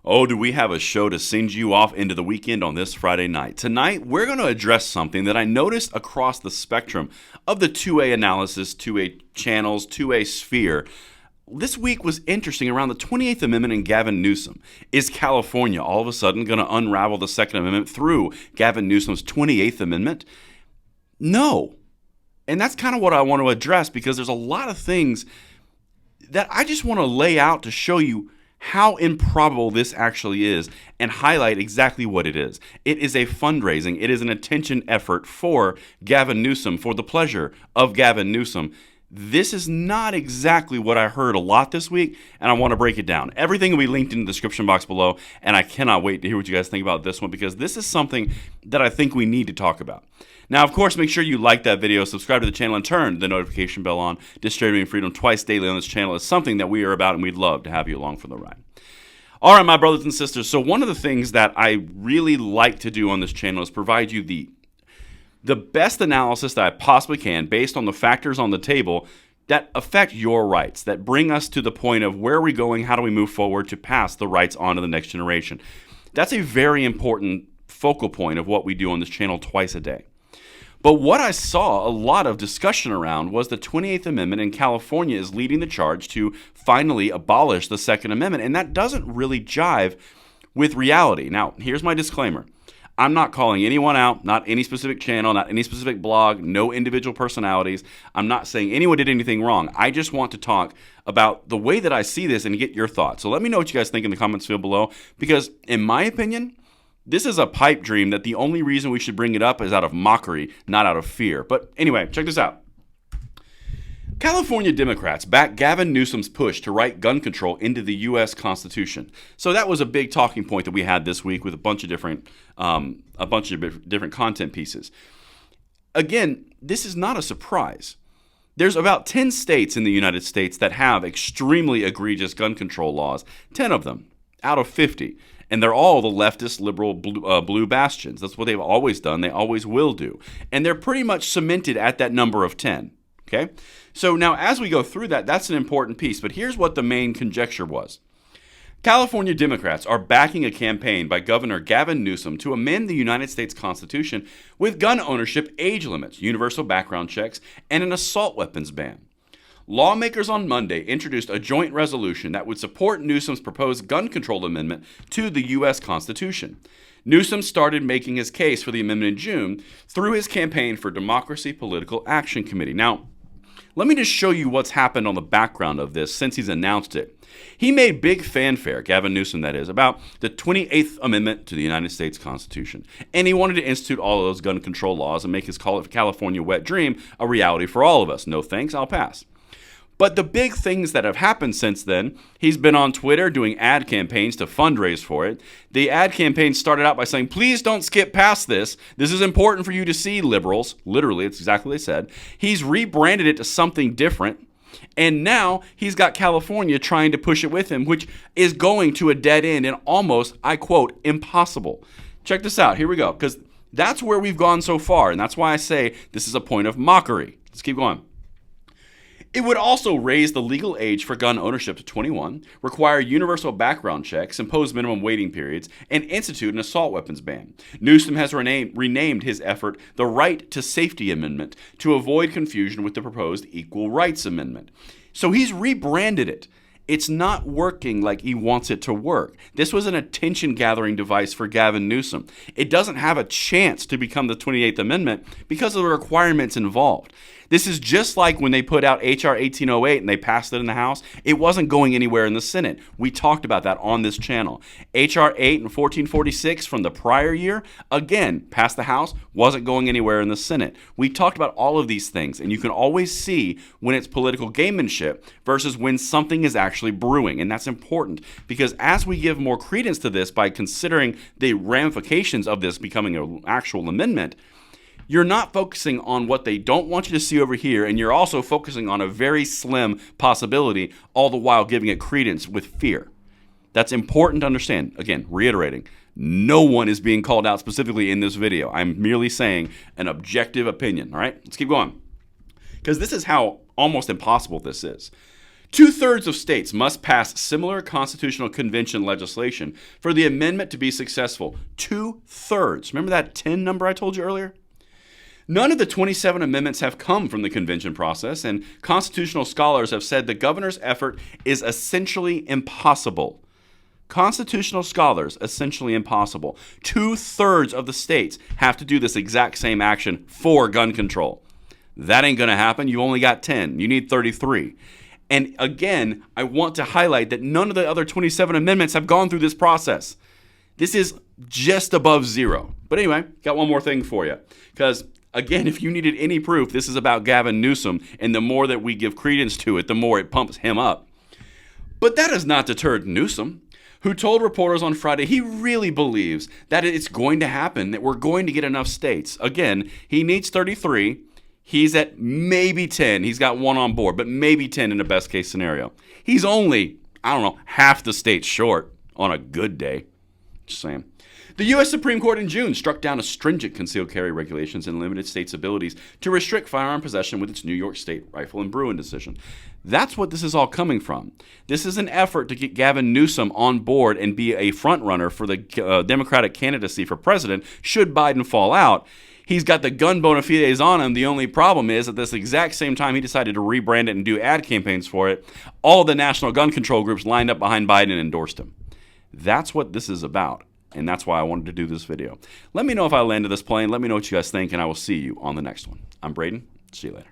Oh, do we have a show to send you off into the weekend on this Friday night? Tonight, we're going to address something that I noticed across the spectrum of the 2A analysis, 2A channels, 2A sphere. This week was interesting around the 28th Amendment and Gavin Newsom. Is California all of a sudden going to unravel the Second Amendment through Gavin Newsom's 28th Amendment? No. And that's kind of what I want to address, because there's a lot of things that I just want to lay out to show you how improbable this actually is and highlight exactly what it is. It is a fundraising. It is an attention effort for Gavin Newsom, for the pleasure of Gavin Newsom. This is not exactly what I heard a lot this week, and I want to break it down. Everything will be linked in the description box below, and I cannot wait to hear what you guys think about this one, because this is something that I think we need to talk about. Now, of course, make sure you like that video, subscribe to the channel, and turn the notification bell on. Distributing freedom twice daily on this channel is something that we are about, and we'd love to have you along for the ride. All right, my brothers and sisters, so one of the things that I really like to do on this channel is provide you the best analysis that I possibly can based on the factors on the table that affect your rights, that bring us to the point of where are we going, how do we move forward to pass the rights on to the next generation. That's a very important focal point of what we do on this channel twice a day. But what I saw a lot of discussion around was the 28th Amendment, and California is leading the charge to finally abolish the Second Amendment, and that doesn't really jive with reality. Now, here's my disclaimer. I'm not calling anyone out, not any specific channel, not any specific blog, no individual personalities. I'm not saying anyone did anything wrong. I just want to talk about the way that I see this and get your thoughts. So let me know what you guys think in the comments field below, because in my opinion, this is a pipe dream that the only reason we should bring it up is out of mockery, not out of fear. But anyway, check this out. California Democrats back Gavin Newsom's push to write gun control into the U.S. Constitution. So that was a big talking point that we had this week with a bunch of different content pieces. Again, this is not a surprise. There's about 10 states in the United States that have extremely egregious gun control laws, 10 of them out of 50. And they're all the leftist, liberal, blue bastions. That's what they've always done. They always will do. And they're pretty much cemented at that number of 10. Okay? So now as we go through that, that's an important piece. But here's what the main conjecture was. California Democrats are backing a campaign by Governor Gavin Newsom to amend the United States Constitution with gun ownership age limits, universal background checks, and an assault weapons ban. Lawmakers on Monday introduced a joint resolution that would support Newsom's proposed gun control amendment to the U.S. Constitution. Newsom started making his case for the amendment in June through his Campaign for Democracy Political Action Committee. Now, let me just show you what's happened on the background of this since he's announced it. He made big fanfare, Gavin Newsom that is, about the 28th Amendment to the United States Constitution. And he wanted to institute all of those gun control laws and make his California wet dream a reality for all of us. No thanks, I'll pass. But the big things that have happened since then, he's been on Twitter doing ad campaigns to fundraise for it. The ad campaign started out by saying, please don't skip past this. This is important for you to see, liberals. Literally, it's exactly what they said. He's rebranded it to something different. And now he's got California trying to push it with him, which is going to a dead end and almost, I quote, impossible. Check this out. Here we go. Because that's where we've gone so far. And that's why I say this is a point of mockery. Let's keep going. It would also raise the legal age for gun ownership to 21, require universal background checks, impose minimum waiting periods, and institute an assault weapons ban. Newsom has renamed his effort the Right to Safety Amendment to avoid confusion with the proposed Equal Rights Amendment. So he's rebranded it. It's not working like he wants it to work. This was an attention-gathering device for Gavin Newsom. It doesn't have a chance to become the 28th Amendment because of the requirements involved. This is just like when they put out H.R. 1808 and they passed it in the House. It wasn't going anywhere in the Senate. We talked about that on this channel. H.R. 8 and 1446 from the prior year, again, passed the House, wasn't going anywhere in the Senate. We talked about all of these things, and you can always see when it's political gamemanship versus when something is actually brewing, and that's important because as we give more credence to this by considering the ramifications of this becoming an actual amendment, you're not focusing on what they don't want you to see over here, and you're also focusing on a very slim possibility, all the while giving it credence with fear. That's important to understand. Again, reiterating, no one is being called out specifically in this video. I'm merely saying an objective opinion, all right? Let's keep going. Because this is how almost impossible this is. 2/3 of states must pass similar constitutional convention legislation for the amendment to be successful. 2/3. Remember that 10 number I told you earlier? None of the 27 amendments have come from the convention process, and constitutional scholars have said the governor's effort is essentially impossible. Constitutional scholars, essentially impossible. 2/3 of the states have to do this exact same action for gun control. That ain't going to happen. You only got 10. You need 33. And again, I want to highlight that none of the other 27 amendments have gone through this process. This is just above zero. But anyway, got one more thing for you. Because again, if you needed any proof, this is about Gavin Newsom, and the more that we give credence to it, the more it pumps him up. But that has not deterred Newsom, who told reporters on Friday he really believes that it's going to happen, that we're going to get enough states. Again, he needs 33. He's at maybe 10. He's got one on board, but maybe 10 in a best case scenario. He's only, half the states short on a good day. Just saying. The U.S. Supreme Court in June struck down a stringent concealed carry regulations and limited states' abilities to restrict firearm possession with its New York State Rifle and Bruin decision. That's what this is all coming from. This is an effort to get Gavin Newsom on board and be a frontrunner for the Democratic candidacy for president should Biden fall out. He's got the gun bona fides on him. The only problem is at this exact same time he decided to rebrand it and do ad campaigns for it, all the national gun control groups lined up behind Biden and endorsed him. That's what this is about. And that's why I wanted to do this video. Let me know if I landed this plane. Let me know what you guys think, and I will see you on the next one. I'm Braden. See you later.